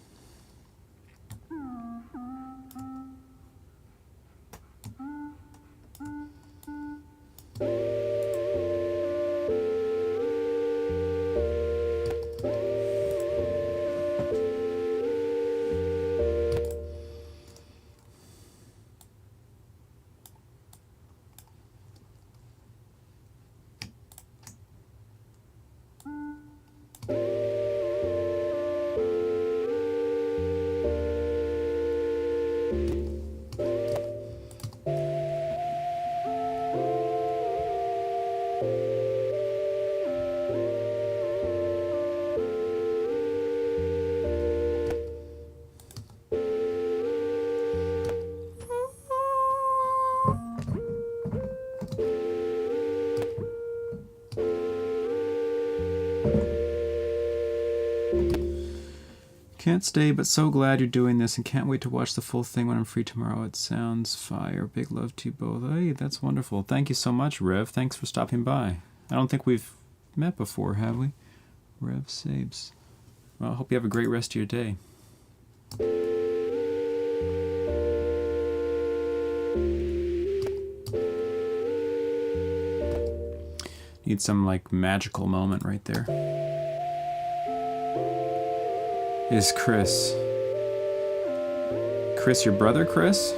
Can't stay, but so glad you're doing this and can't wait to watch the full thing when I'm free tomorrow. It sounds fire. Big love to you both. Hey, that's wonderful. Thank you so much, Rev. Thanks for stopping by. I don't think we've met before, have we? Rev Sabes. Well, I hope you have a great rest of your day. Need some like magical moment right there. Is Chris your brother, Chris?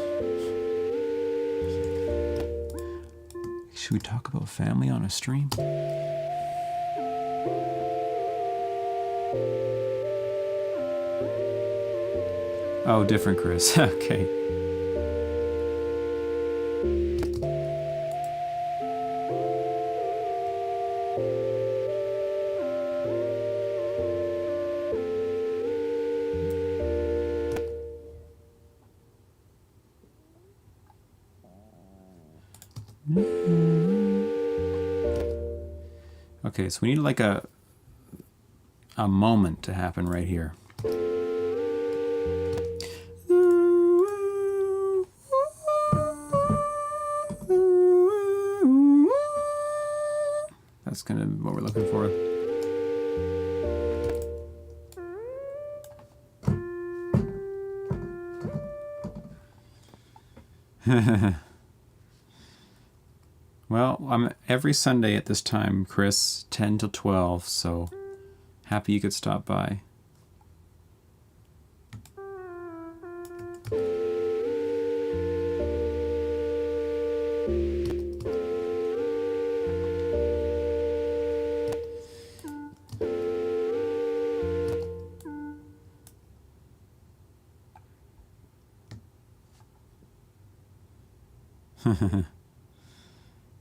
Should we talk about family on a stream? Oh, different Chris. Okay. Okay, so we need like a moment to happen right here. That's kind of what we're looking for. Well, I'm every Sunday at this time, Chris, 10 till 12, so happy you could stop by.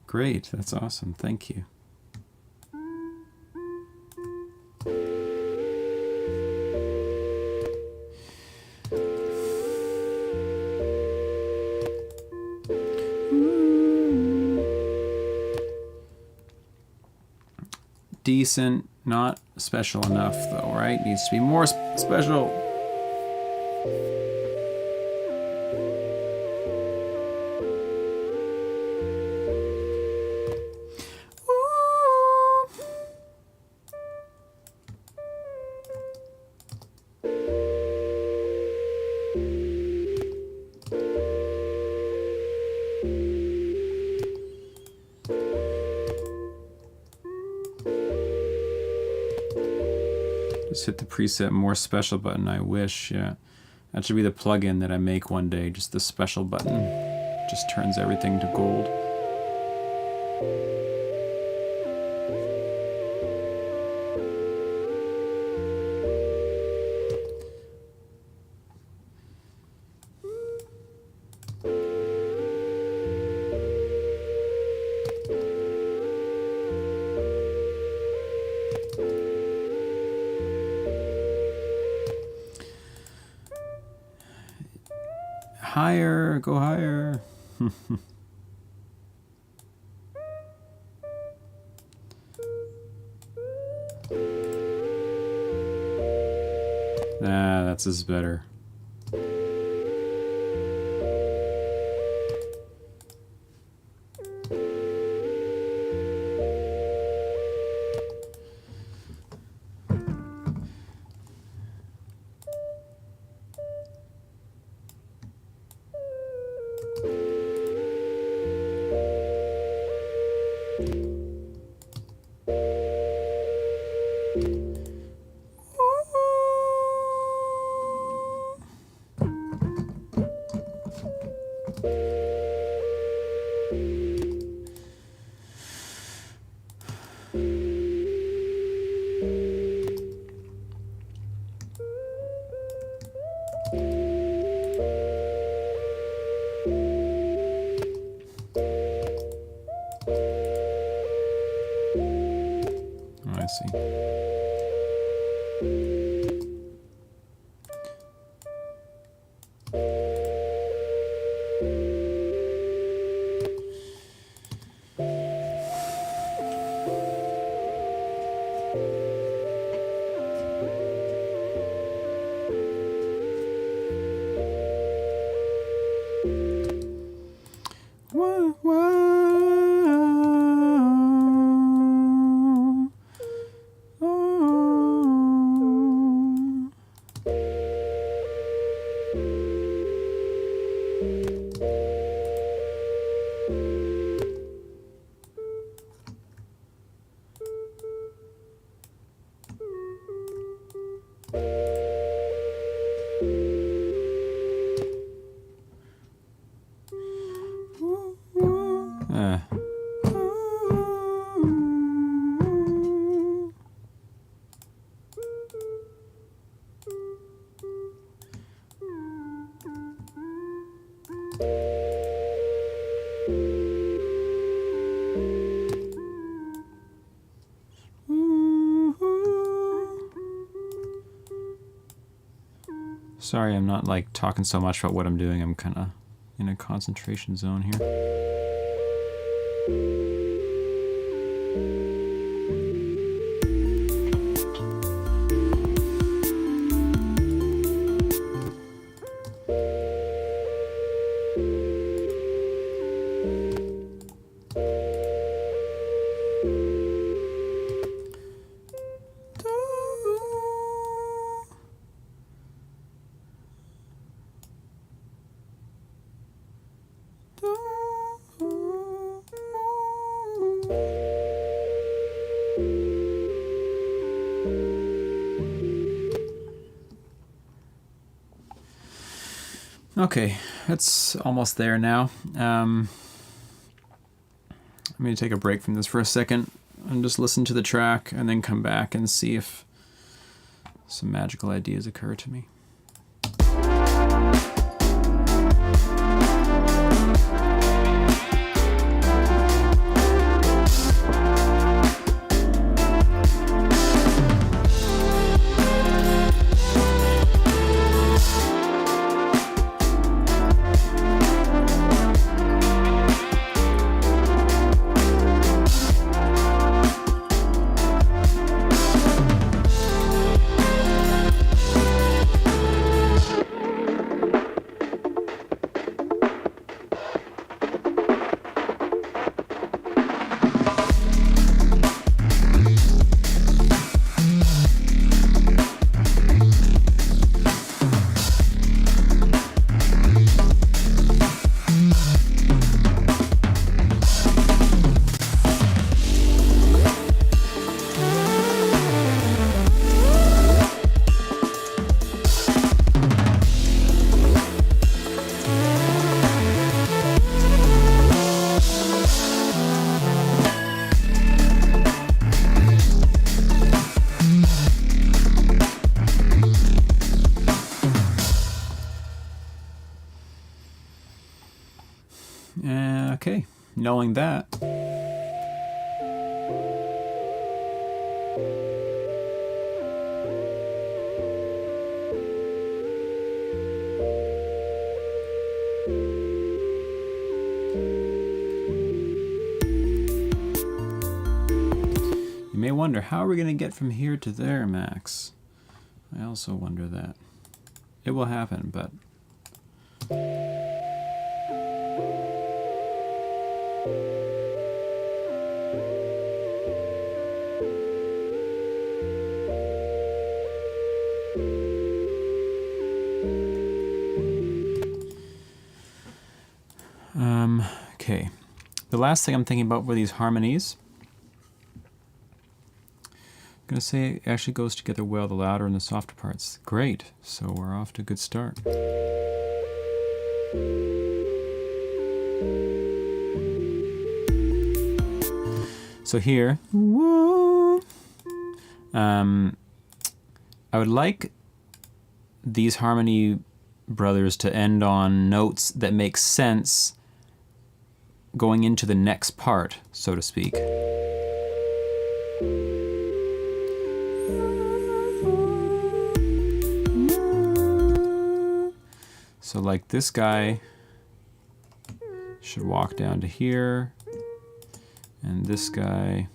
Great, that's awesome. Thank you. Decent, not special enough though, right? Needs to be more special. Just hit the preset more special button, I wish, yeah. That should be the plugin that I make one day, just the special button. Just turns everything to gold. Higher, go higher. That's is better. I see. Sorry, I'm not like talking so much about what I'm doing. I'm kind of in a concentration zone here. Okay, it's almost there now. I'm going to take a break from this for a second and just listen to the track and then come back and see if some magical ideas occur to me. Okay, knowing that, you may wonder, how are we going to get from here to there, Max? I also wonder that. It will happen, but... Okay. The last thing I'm thinking about were these harmonies. I'm going to say it actually goes together well, the louder and the softer parts. Great. So we're off to a good start. So here, I would like these harmony brothers to end on notes that make sense going into the next part, so to speak. So like this guy should walk down to here, and this guy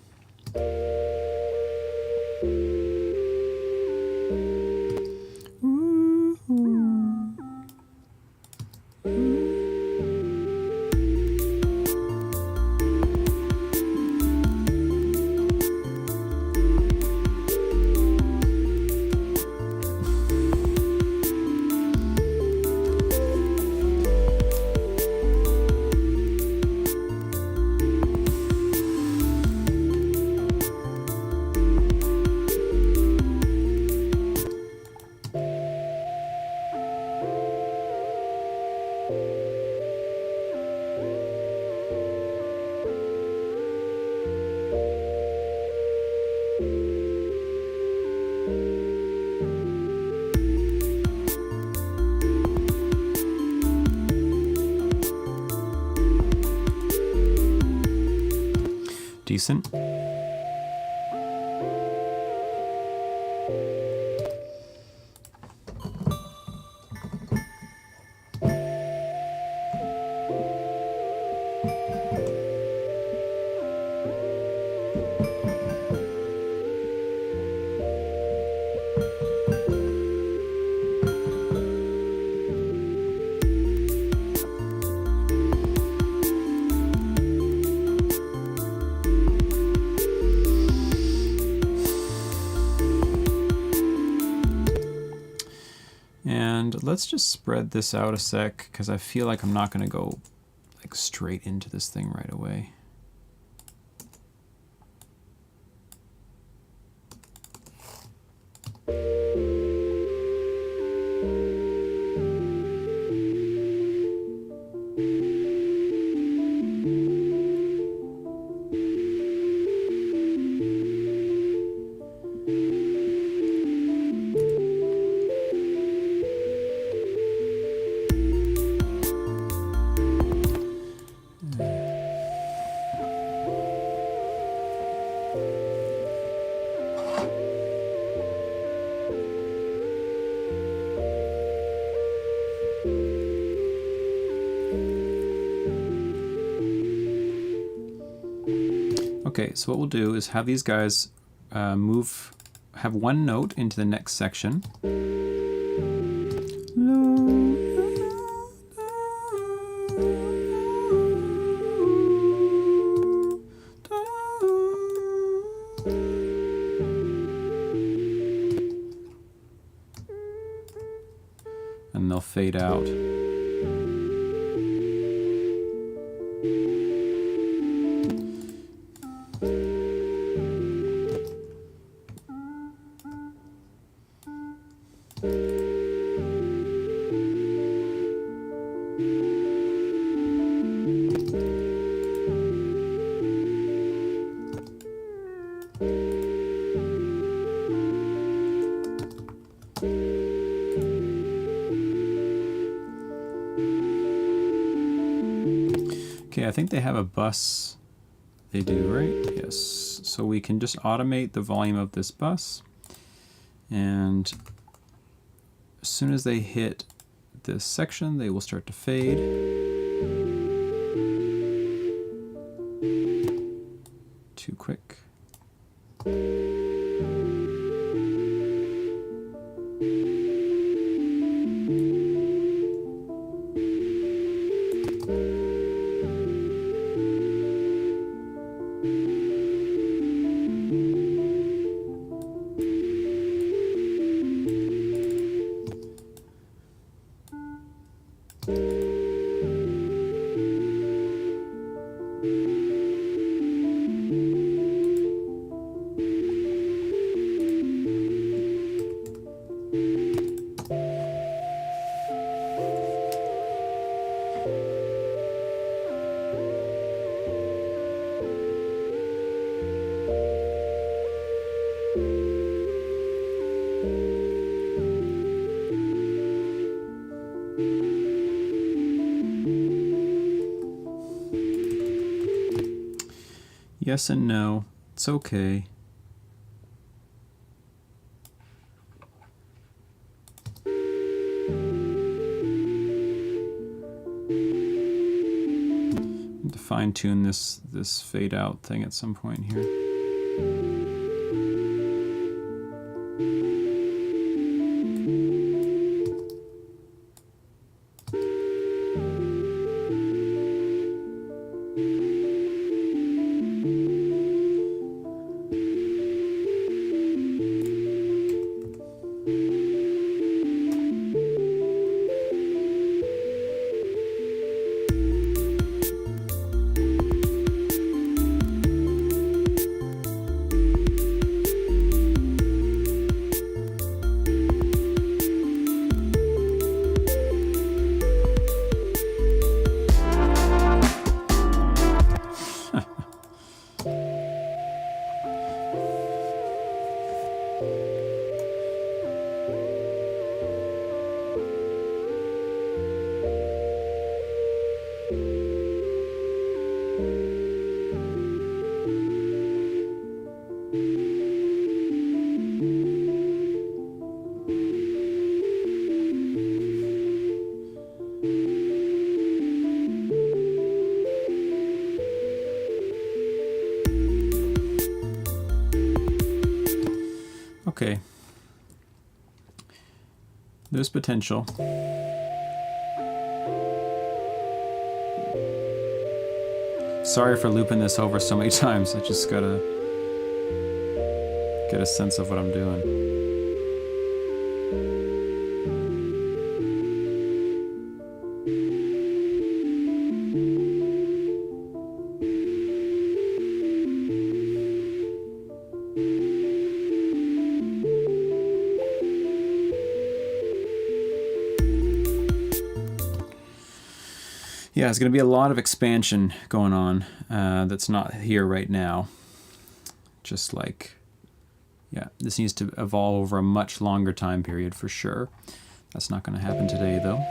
decent. And let's just spread this out a sec, because I feel like I'm not going to go like straight into this thing right away. Okay, so what we'll do is have these guys have one note into the next section. And they'll fade out. Okay, I think they have a bus. They do, right? Yes. So we can just automate the volume of this bus. And as soon as they hit this section, they will start to fade. Too quick. Yes and no. It's okay. To fine tune this fade out thing at some point here. Okay. There's potential. Sorry for looping this over so many times. I just gotta get a sense of what I'm doing. Yeah, there's going to be a lot of expansion going on that's not here right now. Just like, yeah, this needs to evolve over a much longer time period for sure. That's not going to happen today, though.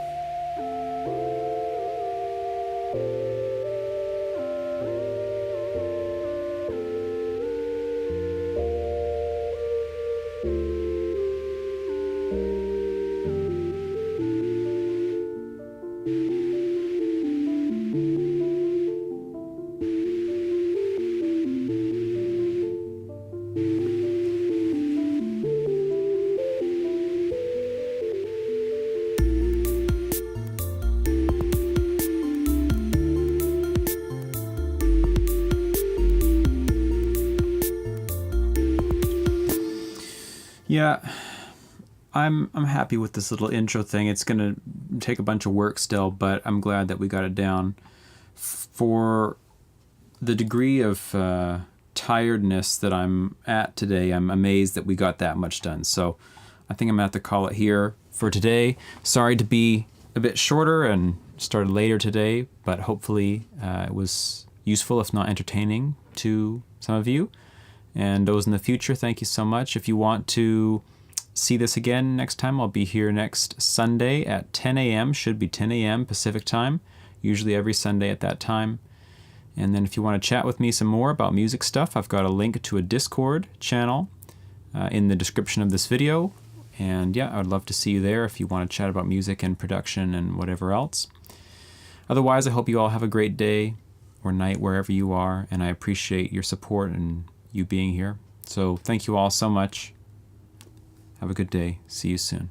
Yeah, I'm happy with this little intro thing. It's going to take a bunch of work still, but I'm glad that we got it down. For the degree of tiredness that I'm at today, I'm amazed that we got that much done. So I think I'm going to have to call it here for today. Sorry to be a bit shorter and started later today, but hopefully it was useful, if not entertaining, to some of you. And those in the future, thank you so much. If you want to see this again next time, I'll be here next Sunday at 10 a.m. Should be 10 a.m. Pacific time, usually every Sunday at that time. And then if you want to chat with me some more about music stuff, I've got a link to a Discord channel in the description of this video. And yeah, I would love to see you there if you want to chat about music and production and whatever else. Otherwise, I hope you all have a great day or night wherever you are, and I appreciate your support and you being here. So thank you all so much. Have a good day. See you soon.